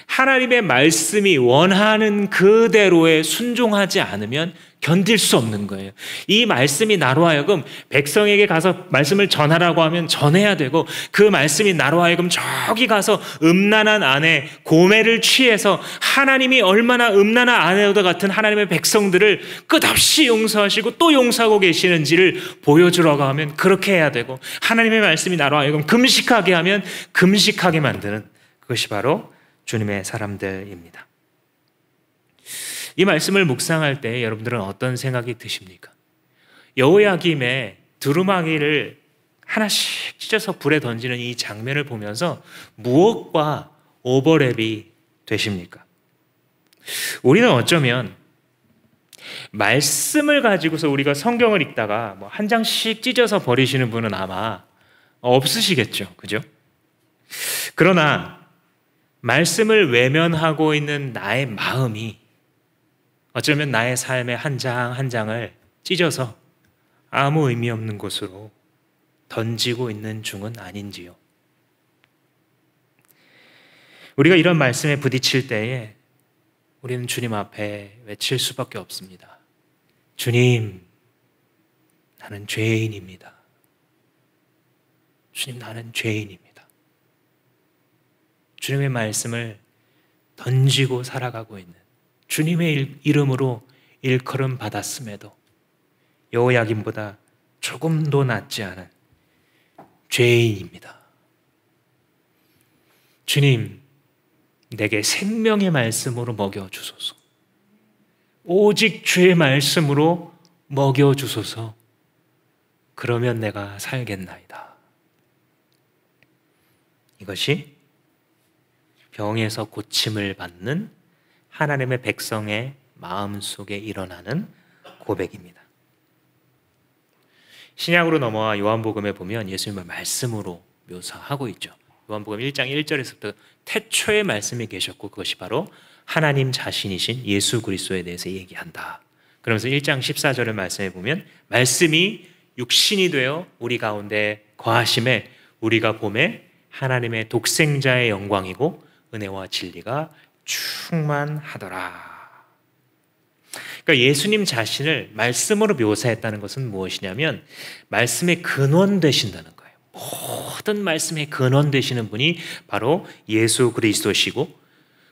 S1: 하나님의 말씀이 원하는 그대로에 순종하지 않으면 견딜 수 없는 거예요. 이 말씀이 나로 하여금 백성에게 가서 말씀을 전하라고 하면 전해야 되고, 그 말씀이 나로 하여금 저기 가서 음란한 아내 고매를 취해서 하나님이 얼마나 음란한 아내와 같은 하나님의 백성들을 끝없이 용서하시고 또 용서하고 계시는지를 보여주라고 하면 그렇게 해야 되고, 하나님의 말씀이 나로 하여금 금식하게 하면 금식하게 만드는, 그것이 바로 주님의 사람들입니다. 이 말씀을 묵상할 때 여러분들은 어떤 생각이 드십니까? 여호야김의 두루마기를 하나씩 찢어서 불에 던지는 이 장면을 보면서 무엇과 오버랩이 되십니까? 우리는 어쩌면 말씀을 가지고서 우리가 성경을 읽다가 뭐 한 장씩 찢어서 버리시는 분은 아마 없으시겠죠, 그죠? 그러나 말씀을 외면하고 있는 나의 마음이 어쩌면 나의 삶의 한 장 한 장을 찢어서 아무 의미 없는 곳으로 던지고 있는 중은 아닌지요. 우리가 이런 말씀에 부딪힐 때에 우리는 주님 앞에 외칠 수밖에 없습니다. 주님, 나는 죄인입니다. 주님, 나는 죄인입니다. 주님의 말씀을 던지고 살아가고 있는, 주님의 이름으로 일컬음 받았음에도 여호야김보다 조금도 낫지 않은 죄인입니다. 주님, 내게 생명의 말씀으로 먹여주소서. 오직 주의 말씀으로 먹여주소서. 그러면 내가 살겠나이다. 이것이 병에서 고침을 받는 하나님의 백성의 마음속에 일어나는 고백입니다. 신약으로 넘어와 요한복음에 보면 예수님을 말씀으로 묘사하고 있죠. 요한복음 1장 1절에서부터 태초에 말씀이 계셨고 그것이 바로 하나님 자신이신 예수 그리스도에 대해서 얘기한다. 그러면서 1장 14절의 말씀에 보면 말씀이 육신이 되어 우리 가운데 거하심에 우리가 보매 하나님의 독생자의 영광이고 은혜와 진리가 충만하더라. 그러니까 예수님 자신을 말씀으로 묘사했다는 것은 무엇이냐면 말씀의 근원 되신다는 거예요. 모든 말씀의 근원 되시는 분이 바로 예수 그리스도시고,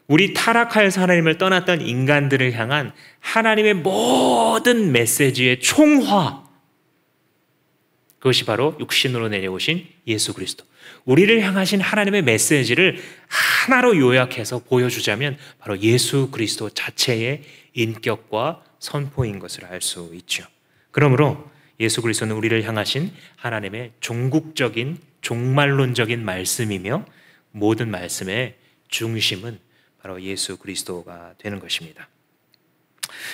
S1: 우리 타락할 하나님을 떠났던 인간들을 향한 하나님의 모든 메시지의 총화, 그것이 바로 육신으로 내려오신 예수 그리스도. 우리를 향하신 하나님의 메시지를 하나로 요약해서 보여주자면 바로 예수 그리스도 자체의 인격과 선포인 것을 알 수 있죠. 그러므로 예수 그리스도는 우리를 향하신 하나님의 종국적인 종말론적인 말씀이며 모든 말씀의 중심은 바로 예수 그리스도가 되는 것입니다.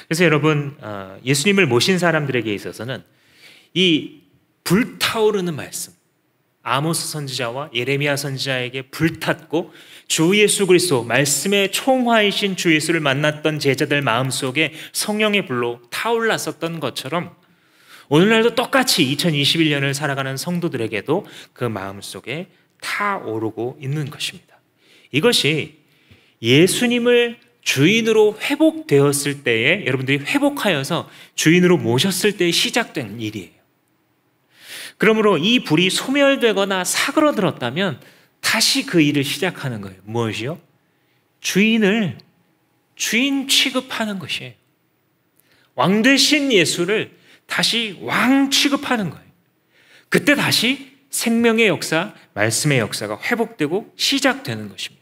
S1: 그래서 여러분, 예수님을 모신 사람들에게 있어서는 이 불타오르는 말씀, 아모스 선지자와 예레미야 선지자에게 불탔고 주 예수 그리스도 말씀의 총화이신 주 예수를 만났던 제자들 마음속에 성령의 불로 타올랐었던 것처럼 오늘날도 똑같이 2021년을 살아가는 성도들에게도 그 마음속에 타오르고 있는 것입니다. 이것이 예수님을 주인으로 회복되었을 때에 여러분들이 회복하여서 주인으로 모셨을 때 시작된 일이에요. 그러므로 이 불이 소멸되거나 사그러들었다면 다시 그 일을 시작하는 거예요. 무엇이요? 주인 취급하는 것이에요. 왕 되신 예수를 다시 왕 취급하는 거예요. 그때 다시 생명의 역사, 말씀의 역사가 회복되고 시작되는 것입니다.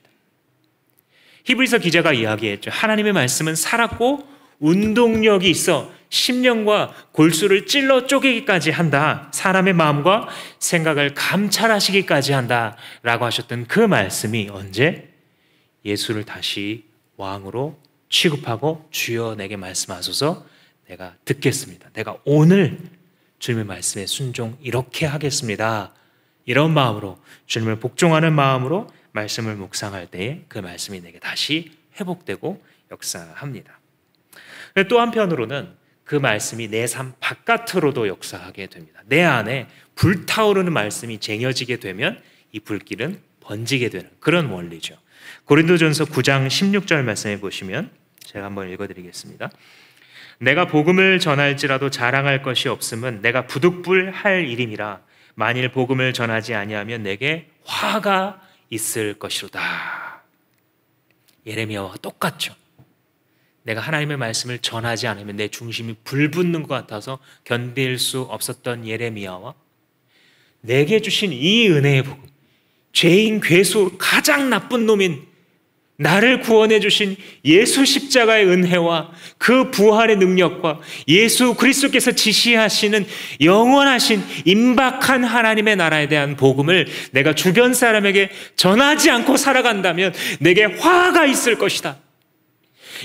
S1: 히브리서 기자가 이야기했죠. 하나님의 말씀은 살았고 운동력이 있어 심령과 골수를 찔러 쪼개기까지 한다. 사람의 마음과 생각을 감찰하시기까지 한다. 라고 하셨던 그 말씀이 언제? 예수를 다시 왕으로 취급하고 주여 내게 말씀하소서 내가 듣겠습니다. 내가 오늘 주님의 말씀에 순종 이렇게 하겠습니다. 이런 마음으로 주님을 복종하는 마음으로 말씀을 묵상할 때에 그 말씀이 내게 다시 회복되고 역사합니다. 또 한편으로는 그 말씀이 내 삶 바깥으로도 역사하게 됩니다. 내 안에 불타오르는 말씀이 쟁여지게 되면 이 불길은 번지게 되는 그런 원리죠. 고린도전서 9장 16절 말씀해 보시면 제가 한번 읽어드리겠습니다. 내가 복음을 전할지라도 자랑할 것이 없음은 내가 부득불할 일임이라. 만일 복음을 전하지 아니하면 내게 화가 있을 것이로다. 예레미야와 똑같죠. 내가 하나님의 말씀을 전하지 않으면 내 중심이 불붙는 것 같아서 견딜 수 없었던 예레미야와 내게 주신 이 은혜의 복음, 죄인 괴수 가장 나쁜 놈인 나를 구원해 주신 예수 십자가의 은혜와 그 부활의 능력과 예수 그리스도께서 지시하시는 영원하신 임박한 하나님의 나라에 대한 복음을 내가 주변 사람에게 전하지 않고 살아간다면 내게 화가 있을 것이다.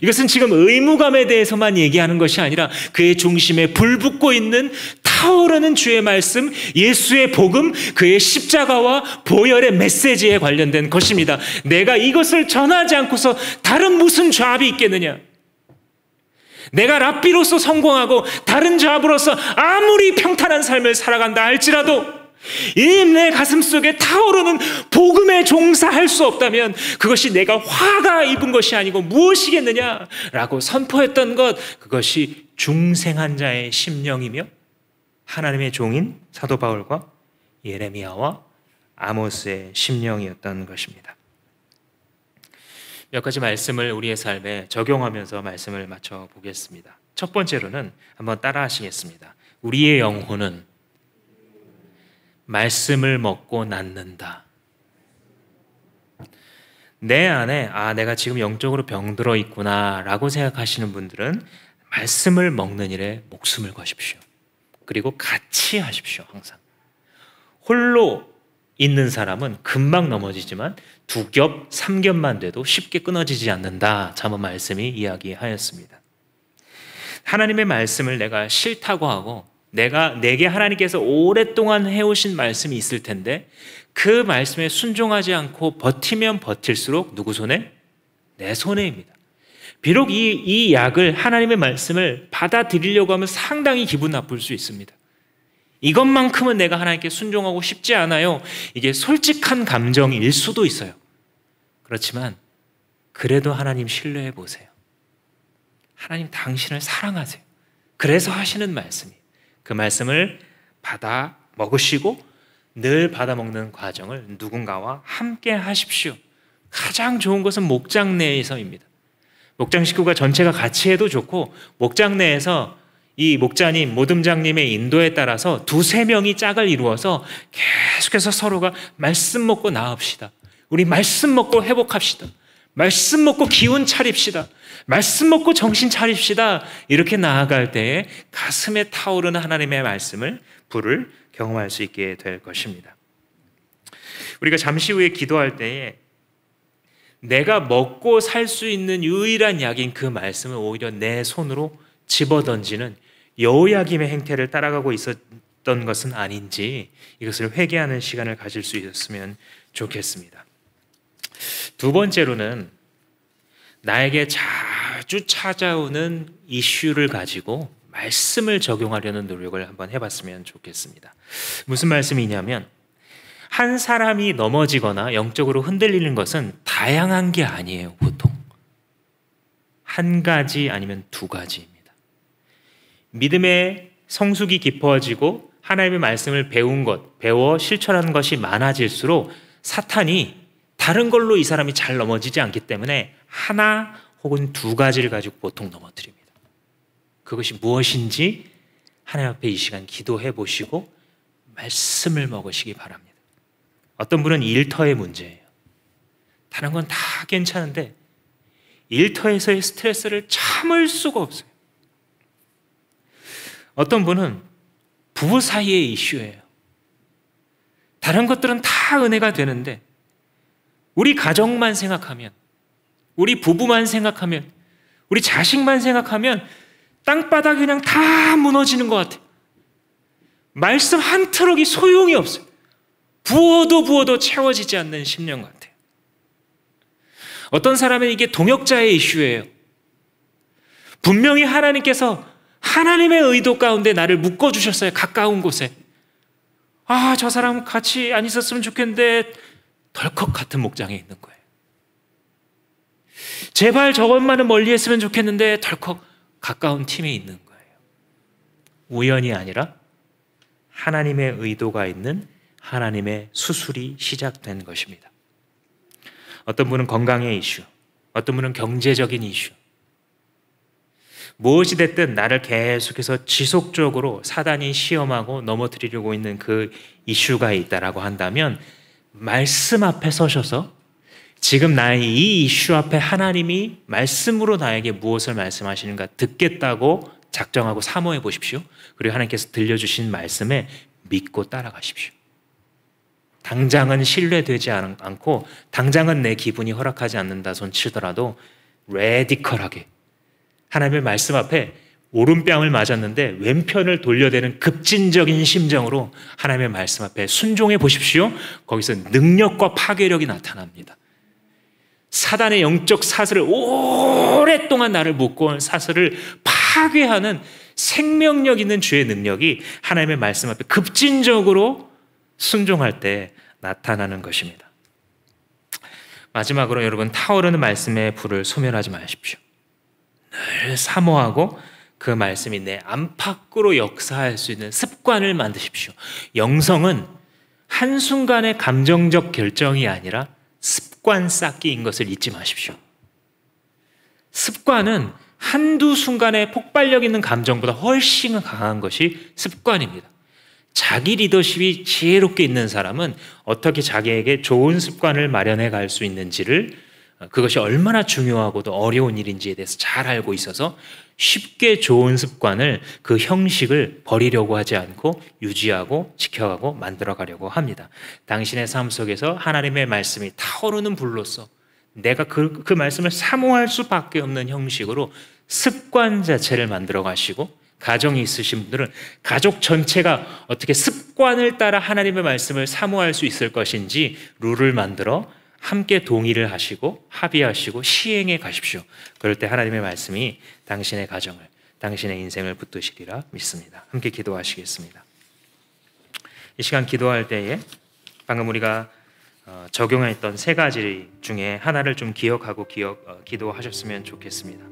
S1: 이것은 지금 의무감에 대해서만 얘기하는 것이 아니라 그의 중심에 불붙고 있는 타오르는 주의 말씀, 예수의 복음, 그의 십자가와 보혈의 메시지에 관련된 것입니다. 내가 이것을 전하지 않고서 다른 무슨 잡이 있겠느냐? 내가 랍비로서 성공하고 다른 잡으로서 아무리 평탄한 삶을 살아간다 할지라도 이 내 가슴 속에 타오르는 복음에 종사할 수 없다면 그것이 내가 화가 입은 것이 아니고 무엇이겠느냐라고 선포했던 것, 그것이 중생한 자의 심령이며 하나님의 종인 사도 바울과 예레미야와 아모스의 심령이었던 것입니다. 몇 가지 말씀을 우리의 삶에 적용하면서 말씀을 맞춰 보겠습니다. 첫 번째로는 한번 따라 하시겠습니다. 우리의 영혼은 말씀을 먹고 낫는다. 내 안에 내가 지금 영적으로 병들어 있구나 라고 생각하시는 분들은 말씀을 먹는 일에 목숨을 거십시오. 그리고 같이 하십시오. 항상 홀로 있는 사람은 금방 넘어지지만 두 겹, 3겹만 돼도 쉽게 끊어지지 않는다. 잠언 말씀이 이야기하였습니다. 하나님의 말씀을 내가 싫다고 하고 내게 하나님께서 오랫동안 해오신 말씀이 있을 텐데 그 말씀에 순종하지 않고 버티면 버틸수록 누구 손에? 내 손해입니다. 비록 이 약을, 하나님의 말씀을 받아들이려고 하면 상당히 기분 나쁠 수 있습니다. 이것만큼은 내가 하나님께 순종하고 싶지 않아요. 이게 솔직한 감정일 수도 있어요. 그렇지만 그래도 하나님 신뢰해 보세요. 하나님 당신을 사랑하세요. 그래서 하시는 말씀이에요. 그 말씀을 받아 먹으시고 늘 받아 먹는 과정을 누군가와 함께 하십시오. 가장 좋은 것은 목장 내에서입니다. 목장 식구가 전체가 같이 해도 좋고 목장 내에서 이 목자님, 모듬장님의 인도에 따라서 2-3명이 짝을 이루어서 계속해서 서로가 말씀 먹고 나읍시다. 우리 말씀 먹고 회복합시다. 말씀 먹고 기운 차립시다. 말씀 먹고 정신 차립시다. 이렇게 나아갈 때에 가슴에 타오르는 하나님의 말씀을, 불을 경험할 수 있게 될 것입니다. 우리가 잠시 후에 기도할 때에 내가 먹고 살 수 있는 유일한 약인 그 말씀을 오히려 내 손으로 집어던지는 여호야김의 행태를 따라가고 있었던 것은 아닌지 이것을 회개하는 시간을 가질 수 있었으면 좋겠습니다. 두 번째로는 나에게 자주 찾아오는 이슈를 가지고 말씀을 적용하려는 노력을 한번 해봤으면 좋겠습니다. 무슨 말씀이냐면 한 사람이 넘어지거나 영적으로 흔들리는 것은 다양한 게 아니에요. 보통 한 가지 아니면 두 가지입니다. 믿음의 성숙이 깊어지고 하나님의 말씀을 배워 실천하는 것이 많아질수록 사탄이 다른 걸로 이 사람이 잘 넘어지지 않기 때문에 하나 혹은 두 가지를 가지고 보통 넘어뜨립니다. 그것이 무엇인지 하나님 앞에 이 시간 기도해 보시고 말씀을 먹으시기 바랍니다. 어떤 분은 일터의 문제예요. 다른 건 다 괜찮은데 일터에서의 스트레스를 참을 수가 없어요. 어떤 분은 부부 사이의 이슈예요. 다른 것들은 다 은혜가 되는데 우리 가정만 생각하면, 우리 부부만 생각하면, 우리 자식만 생각하면 땅바닥이 그냥 다 무너지는 것 같아요. 말씀 한 트럭이 소용이 없어요. 부어도 채워지지 않는 심령 같아요. 어떤 사람은 이게 동역자의 이슈예요. 분명히 하나님께서 하나님의 의도 가운데 나를 묶어주셨어요. 가까운 곳에. 저 사람 같이 안 있었으면 좋겠는데 덜컥 같은 목장에 있는 거예요. 제발 저것만은 멀리 했으면 좋겠는데 덜컥 가까운 팀에 있는 거예요. 우연이 아니라 하나님의 의도가 있는 하나님의 수술이 시작된 것입니다. 어떤 분은 건강의 이슈, 어떤 분은 경제적인 이슈. 무엇이 됐든 나를 계속해서 지속적으로 사단이 시험하고 넘어뜨리려고 있는 그 이슈가 있다라고 한다면 말씀 앞에 서셔서 지금 나의 이 이슈 앞에 하나님이 말씀으로 나에게 무엇을 말씀하시는가 듣겠다고 작정하고 사모해 보십시오. 그리고 하나님께서 들려주신 말씀에 믿고 따라가십시오. 당장은 신뢰되지 않고 당장은 내 기분이 허락하지 않는다 손 치더라도 레디컬하게 하나님의 말씀 앞에 오른뺨을 맞았는데 왼편을 돌려대는 급진적인 심정으로 하나님의 말씀 앞에 순종해 보십시오. 거기서 능력과 파괴력이 나타납니다. 사단의 영적 사슬을 오랫동안 나를 묶어온 사슬을 파괴하는 생명력 있는 주의 능력이 하나님의 말씀 앞에 급진적으로 순종할 때 나타나는 것입니다. 마지막으로 여러분, 타오르는 말씀의 불을 소멸하지 마십시오. 늘 사모하고 그 말씀이 내 안팎으로 역사할 수 있는 습관을 만드십시오. 영성은 한순간의 감정적 결정이 아니라 습관 쌓기인 것을 잊지 마십시오. 습관은 한두 순간의 폭발력 있는 감정보다 훨씬 강한 것이 습관입니다. 자기 리더십이 지혜롭게 있는 사람은 어떻게 자기에게 좋은 습관을 마련해 갈 수 있는지를, 그것이 얼마나 중요하고도 어려운 일인지에 대해서 잘 알고 있어서 쉽게 좋은 습관을, 그 형식을 버리려고 하지 않고 유지하고 지켜가고 만들어가려고 합니다. 당신의 삶 속에서 하나님의 말씀이 타오르는 불로서 내가 그 말씀을 사모할 수밖에 없는 형식으로 습관 자체를 만들어 가시고, 가정이 있으신 분들은 가족 전체가 어떻게 습관을 따라 하나님의 말씀을 사모할 수 있을 것인지 룰을 만들어 함께 동의를 하시고 합의하시고 시행해 가십시오. 그럴 때 하나님의 말씀이 당신의 가정을, 당신의 인생을 붙드시리라 믿습니다. 함께 기도하시겠습니다. 이 시간 기도할 때에 방금 우리가 적용했던 세 가지 중에 하나를 좀 기억하고 기도하셨으면 좋겠습니다.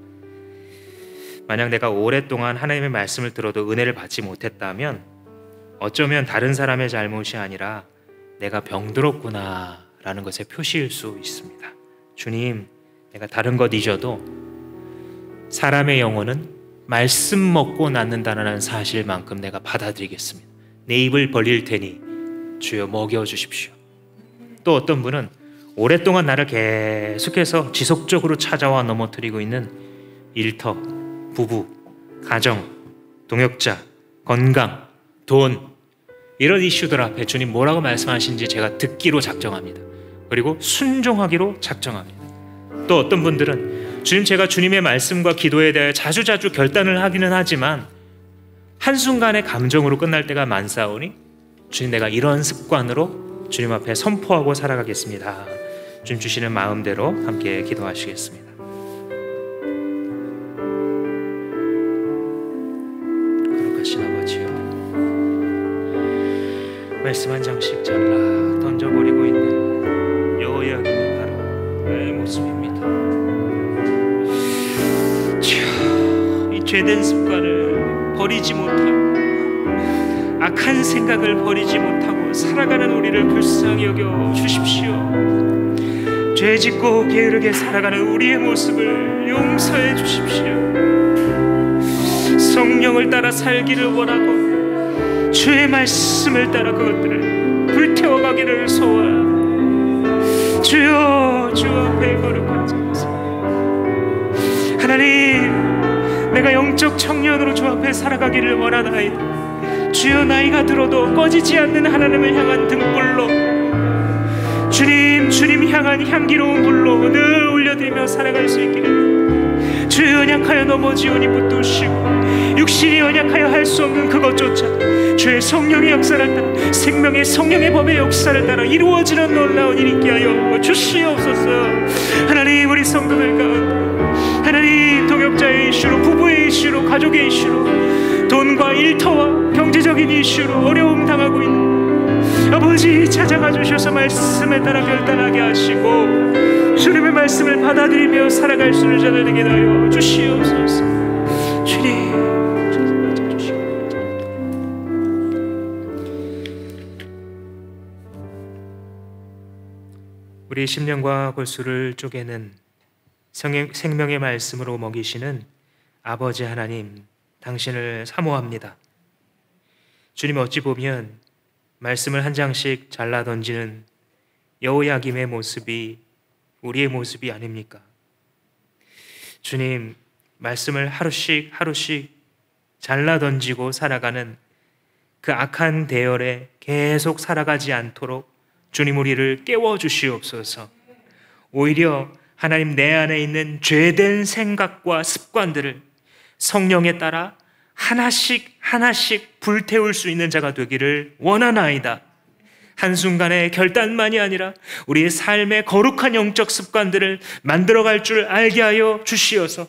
S1: 만약 내가 오랫동안 하나님의 말씀을 들어도 은혜를 받지 못했다면 어쩌면 다른 사람의 잘못이 아니라 내가 병들었구나 라는 것의 표시일 수 있습니다. 주님, 내가 다른 것 잊어도 사람의 영혼은 말씀 먹고 낫는다는 사실만큼 내가 받아들이겠습니다. 내 입을 벌릴 테니 주여 먹여주십시오. 또 어떤 분은 오랫동안 나를 계속해서 지속적으로 찾아와 넘어뜨리고 있는 일터, 부부, 가정, 동역자, 건강, 돈, 이런 이슈들 앞에 주님 뭐라고 말씀하신지 제가 듣기로 작정합니다. 그리고 순종하기로 작정합니다. 또 어떤 분들은 주님, 제가 주님의 말씀과 기도에 대해 자주자주 결단을 하기는 하지만 한순간의 감정으로 끝날 때가 많사오니 주님, 내가 이런 습관으로 주님 앞에 선포하고 살아가겠습니다. 주님 주시는 마음대로 함께 기도하시겠습니다. 말씀 한 장씩 잘라 던져버리고 있는 여호야김이 바로 나의 모습입니다. 이 죄된 습관을 버리지 못하고 악한 생각을 버리지 못하고 살아가는 우리를 불쌍히 여겨 주십시오. 죄 짓고 게으르게 살아가는 우리의 모습을 용서해 주십시오. 성령을 따라 살기를 원하고 주의 말씀을 따라 그것들을 불태워가기를 소원합니다. 주여, 주 앞에 거룩한 자세. 하나님, 내가 영적 청년으로 주 앞에 살아가기를 원하나이다. 주여, 나이가 들어도 꺼지지 않는 하나님을 향한 등불로, 주님 향한 향기로운 불로 늘 올려드리며 살아갈 수 있기를. 주여, 연약하여 넘어지오니 붙드시고 육신이 연약하여 할 수 없는 그것조차 주의 성령의 역사를 따라, 생명의 성령의 법의 역사를 따라 이루어지는 놀라운 일이 있게 하여 주시옵소서. 하나님, 우리 성도들 가운데 하나님, 동역자의 이슈로, 부부의 이슈로, 가족의 이슈로, 돈과 일터와 경제적인 이슈로 어려움 당하고 있는 아버지, 찾아가 주셔서 말씀에 따라 결단하게 하시고 주님의 말씀을 받아들이며 살아갈 수 있는 자들 되게 하여 주시옵소서. 주님, 우리 심령과 골수를 쪼개는 생명의 말씀으로 먹이시는 아버지 하나님, 당신을 사모합니다. 주님, 어찌 보면 말씀을 한 장씩 잘라 던지는 여호야김의 모습이 우리의 모습이 아닙니까? 주님, 말씀을 하루씩 잘라 던지고 살아가는 그 악한 대열에 계속 살아가지 않도록 주님, 우리를 깨워주시옵소서. 오히려 하나님, 내 안에 있는 죄된 생각과 습관들을 성령에 따라 하나씩 불태울 수 있는 자가 되기를 원하나이다. 한순간의 결단만이 아니라 우리의 삶의 거룩한 영적 습관들을 만들어갈 줄 알게 하여 주시어서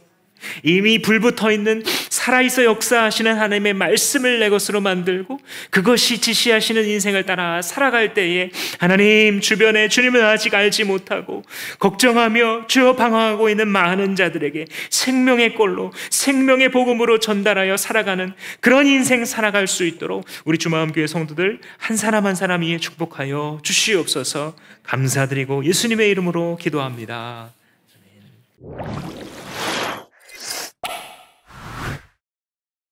S1: 이미 불붙어 있는 살아있어 역사하시는 하나님의 말씀을 내 것으로 만들고 그것이 지시하시는 인생을 따라 살아갈 때에 하나님, 주변에 주님을 아직 알지 못하고 걱정하며 주어 방황하고 있는 많은 자들에게 생명의 꼴로, 생명의 복음으로 전달하여 살아가는 그런 인생 살아갈 수 있도록 우리 주마음교회 성도들 한 사람 한 사람이 축복하여 주시옵소서. 감사드리고 예수님의 이름으로 기도합니다. 아멘.